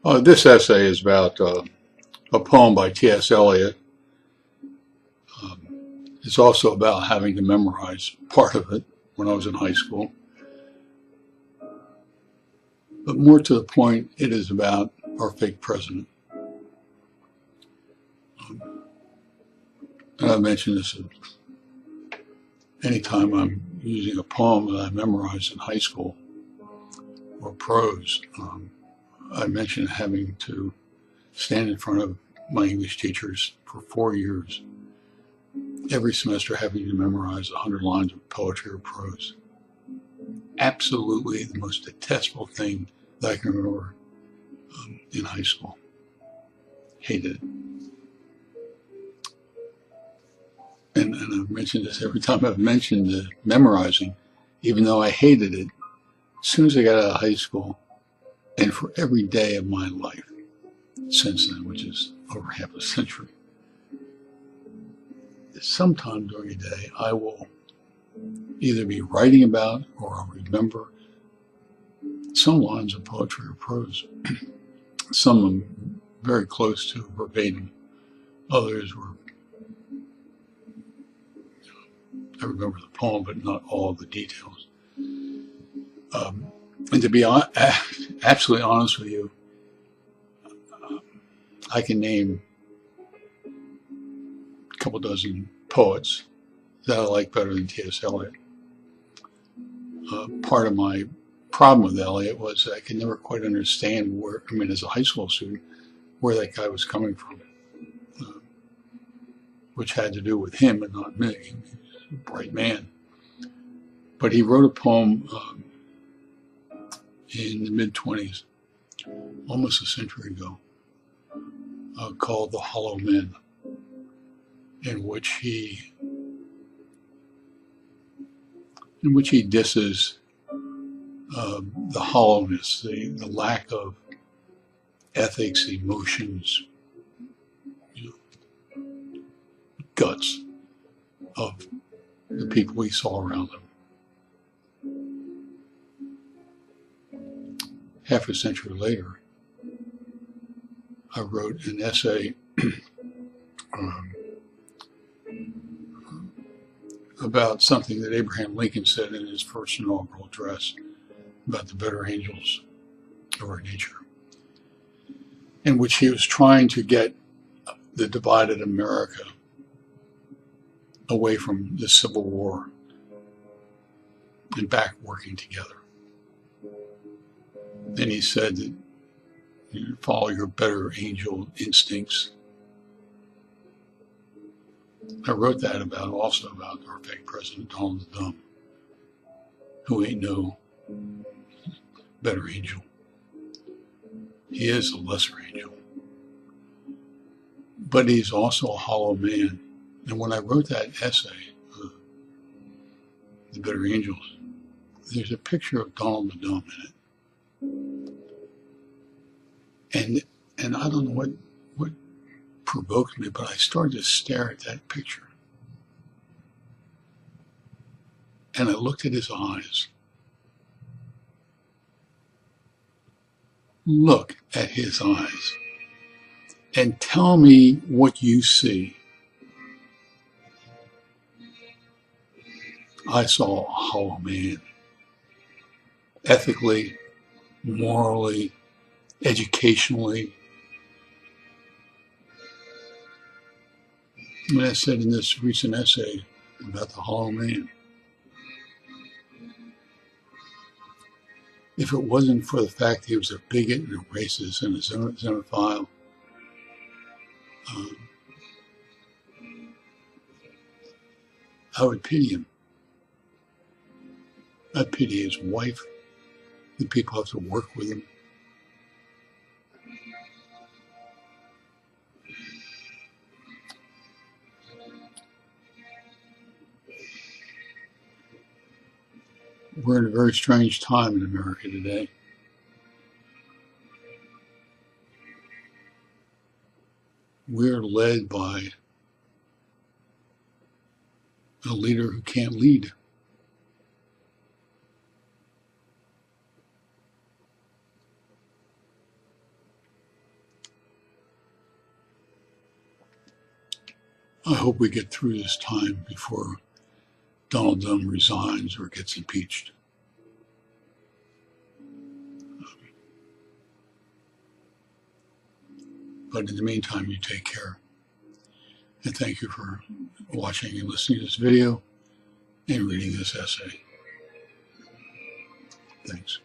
This essay is about a poem by T.S. Eliot. It's also about having to memorize part of it when I was in high school. But more to the point, it is about our fake president. And I've mentioned this anytime I'm using a poem that I memorized in high school or prose. I mentioned having to stand in front of my English teachers for 4 years, every semester having to memorize 100 lines of poetry or prose. Absolutely the most detestable thing that I can remember in high school. Hated it. And I've mentioned this every time I've mentioned the memorizing, even though I hated it, as soon as I got out of high school, and for every day of my life since then, which is over half a century, sometime during the day I will either be writing about or I'll remember some lines of poetry or prose. Some of them very close to verbatim. Others were, I remember the poem, but not all the details. And to be absolutely honest with you, I can name a couple dozen poets that I like better than T.S. Eliot. Part of my problem with Eliot was that I could never quite understand as a high school student, where that guy was coming from, which had to do with him and not me. He's a bright man. But he wrote a poem in the mid-20s, almost a century ago, called The Hollow Men, in which he disses the hollowness, the lack of ethics, emotions, guts of the people he saw around him. Half a century later, I wrote an essay about something that Abraham Lincoln said in his first inaugural address about the better angels of our nature, in which he was trying to get the divided America away from the Civil War and back working together. Then he said that you follow your better angel instincts. I wrote that also about our fake president, Donald the Dumb, who ain't no better angel. He is a lesser angel. But he's also a hollow man. And when I wrote that essay, The Better Angels, there's a picture of Donald the Dumb in it. And I don't know what provoked me, but I started to stare at that picture. And I looked at his eyes. Look at his eyes and tell me what you see. I saw a hollow man. Ethically, morally, educationally. And I said in this recent essay about the hollow man, if it wasn't for the fact that he was a bigot and a racist and a xenophile, I would pity him. I'd pity his wife, the people who have to work with him. We're in a very strange time in America today. We're led by a leader who can't lead. I hope we get through this time before Donald Trump resigns or gets impeached. But in the meantime, you take care. And thank you for watching and listening to this video and reading this essay. Thanks.